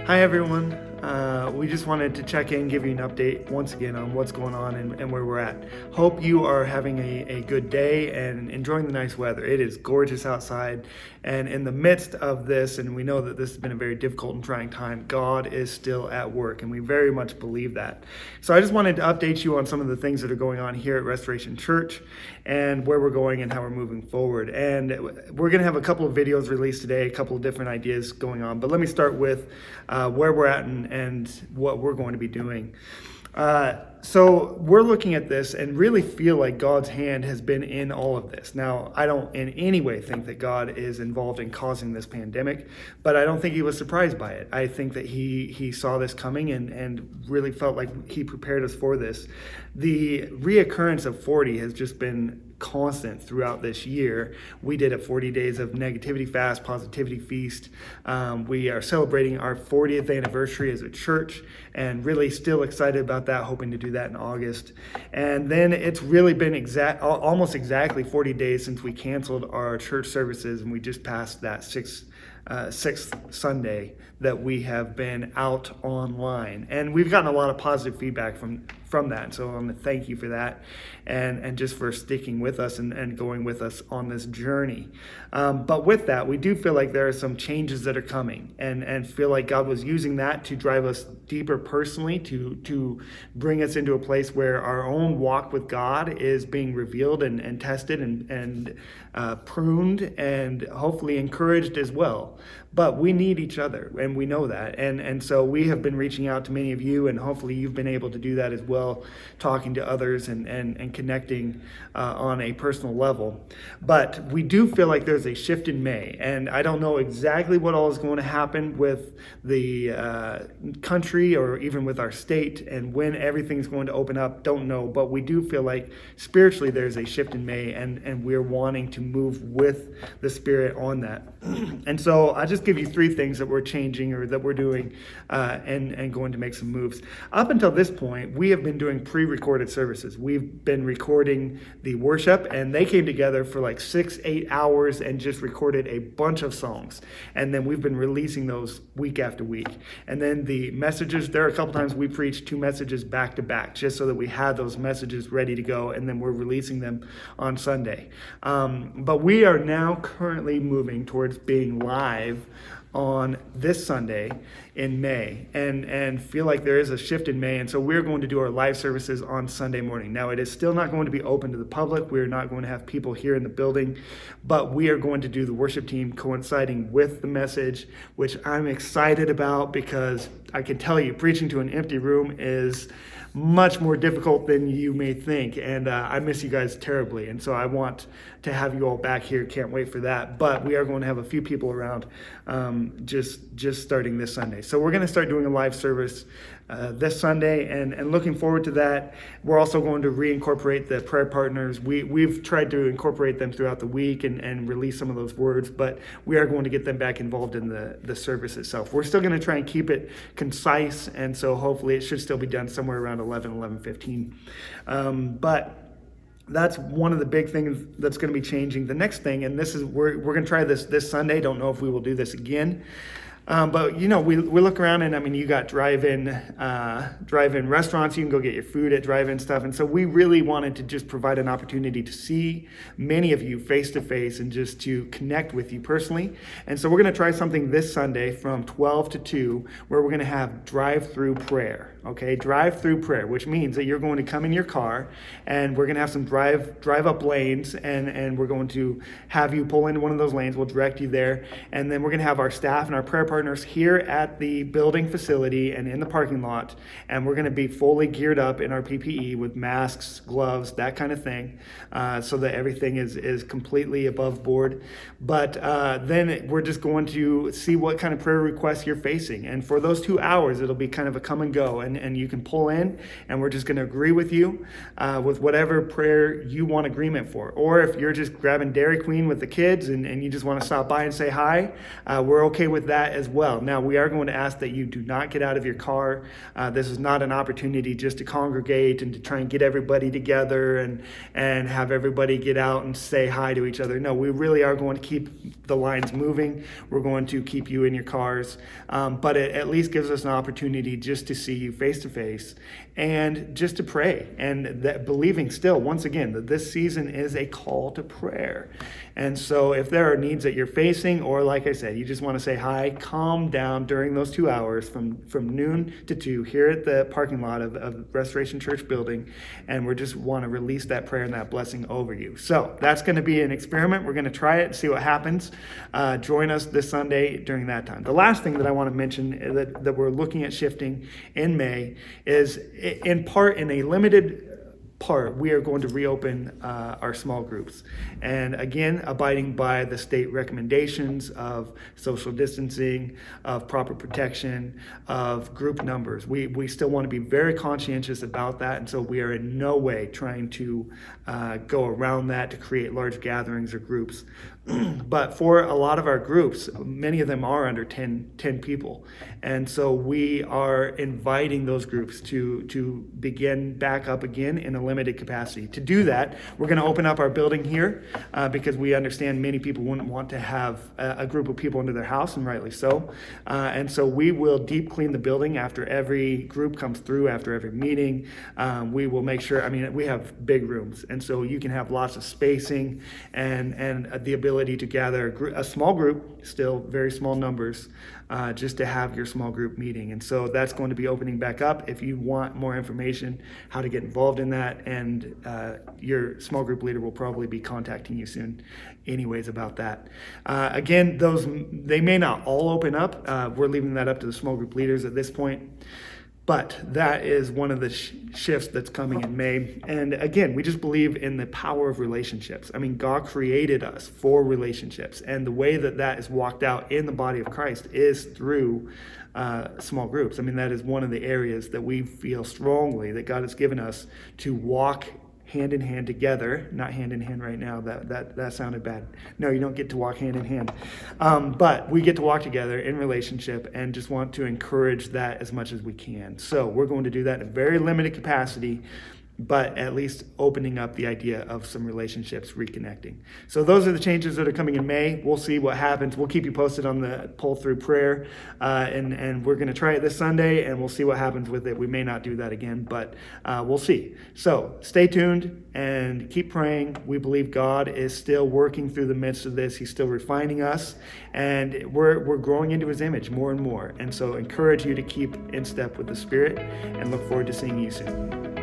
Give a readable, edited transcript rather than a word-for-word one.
Hi everyone. We just wanted to check in, give you an update once again on what's going on and where we're at. Hope you are having a good day and enjoying the nice weather. It is gorgeous outside, and in the midst of this, and we know that this has been a very difficult and trying time, God is still at work, and we very much believe that. So I just wanted to update you on some of the things that are going on here at Restoration Church and where we're going and how we're moving forward. And we're going to have a couple of videos released today, a couple of different ideas going on, but let me start with where we're at and what we're going to be doing. So we're looking at this and really feel like God's hand has been in all of this. Now, I don't in any way think that God is involved in causing this pandemic, but I don't think he was surprised by it. I think that he saw this coming and really felt like he prepared us for this. The reoccurrence of 40 has just been constant throughout this year. We did a 40 days of negativity fast, positivity feast. We are celebrating our 40th anniversary as a church and really still excited about that, hoping to do that in August. And then it's really been almost exactly 40 days since we canceled our church services, and we just passed that sixth Sunday that we have been out online, and we've gotten a lot of positive feedback from that. So I want to thank you for that, and just for sticking with us and going with us on this journey. But with that, we do feel like there are some changes that are coming, and feel like God was using that to drive us deeper personally, to bring us into a place where our own walk with God is being revealed and tested and pruned and hopefully encouraged as well. But we need each other, and we know that. And so we have been reaching out to many of you, and hopefully you've been able to do that as well, talking to others and connecting on a personal level. But we do feel like there's a shift in May, and I don't know exactly what all is going to happen with the country or even with our state, and when everything's going to open up, don't know. But we do feel like spiritually there's a shift in May, and we're wanting to move with the Spirit on that. And so I just give you three things that we're changing or that we're doing and going to make some moves. Up until this point, we have been doing pre-recorded services. We've been recording the worship, and they came together for like 6-8 hours and just recorded a bunch of songs. And then we've been releasing those week after week. And then the messages, there are a couple times we preached 2 messages back to back, just so that we had those messages ready to go, and then we're releasing them on Sunday. But we are now currently moving towards being live on this Sunday in May, and feel like there is a shift in May, and so we're going to do our live services on Sunday morning. Now, it is still not going to be open to the public. We're not going to have people here in the building, but we are going to do the worship team coinciding with the message, which I'm excited about, because I can tell you, preaching to an empty room is much more difficult than you may think, and I miss you guys terribly, and so I want to have you all back here. Can't wait for that. But we are going to have a few people around just starting this Sunday. So we're going to start doing a live service this Sunday, and looking forward to that. We're also going to reincorporate the prayer partners. We've tried to incorporate them throughout the week and release some of those words, but we are going to get them back involved in the service itself. We're still going to try and keep it concise, and so hopefully it should still be done somewhere around 11:15. But that's one of the big things that's going to be changing. The next thing, and this is we're going to try this Sunday. Don't know if we will do this again. But we look around, and I mean, you got drive-in restaurants. You can go get your food at drive-in stuff. And so we really wanted to just provide an opportunity to see many of you face to face and just to connect with you personally. And so we're going to try something this Sunday from 12 to 2, where we're going to have drive-through prayer. Okay, drive-through prayer, which means that you're going to come in your car, and we're going to have some drive-up lanes, and we're going to have you pull into one of those lanes. We'll direct you there, and then we're going to have our staff and our prayer partners here at the building facility and in the parking lot, and we're going to be fully geared up in our PPE with masks, gloves, that kind of thing, so that everything is completely above board. But then we're just going to see what kind of prayer requests you're facing, and for those 2 hours, it'll be kind of a come and go, and you can pull in, and we're just going to agree with you with whatever prayer you want agreement for. Or if you're just grabbing Dairy Queen with the kids and you just want to stop by and say hi, we're okay with that as well. Now, we are going to ask that you do not get out of your car. This is not an opportunity just to congregate and to try and get everybody together and have everybody get out and say hi to each other. No, we really are going to keep the lines moving. We're going to keep you in your cars, but it at least gives us an opportunity just to see you face to face and just to pray, and that believing still, once again, that this season is a call to prayer. And so if there are needs that you're facing, or like I said, you just want to say hi, calm down during those 2 hours from noon to 2 here at the parking lot of Restoration Church building, and we just want to release that prayer and that blessing over you. So that's going to be an experiment. We're going to try it and see what happens. Join us this Sunday during that time. The last thing that I want to mention that we're looking at shifting in May is, in part, in a limited part, we are going to reopen our small groups. And again, abiding by the state recommendations of social distancing, of proper protection, of group numbers. We still want to be very conscientious about that, and so we are in no way trying to go around that to create large gatherings or groups. But for a lot of our groups, many of them are under 10 people. And so we are inviting those groups to begin back up again in a limited capacity. To do that, we're going to open up our building here because we understand many people wouldn't want to have a group of people into their house, and rightly so. And so we will deep clean the building after every group comes through, after every meeting. We will make sure, we have big rooms, and so you can have lots of spacing and the ability to gather a small group, still very small numbers, just to have your small group meeting. And so that's going to be opening back up. If you want more information, how to get involved in that, and your small group leader will probably be contacting you soon anyways about that. Again, they may not all open up. We're leaving that up to the small group leaders at this point. But that is one of the shifts that's coming in May. And again, we just believe in the power of relationships. God created us for relationships. And the way that is walked out in the body of Christ is through small groups. That is one of the areas that we feel strongly that God has given us to walk hand in hand together, not hand in hand right now, that sounded bad. No, you don't get to walk hand in hand. But we get to walk together in relationship, and just want to encourage that as much as we can. So we're going to do that in a very limited capacity, but at least opening up the idea of some relationships reconnecting. So those are the changes that are coming in May. We'll see what happens. We'll keep you posted on the DriveThru Prayer, and we're going to try it this Sunday, and we'll see what happens with it. We may not do that again, but we'll see. So stay tuned and keep praying. We believe God is still working through the midst of this. He's still refining us, and we're growing into His image more and more. And so encourage you to keep in step with the Spirit, and look forward to seeing you soon.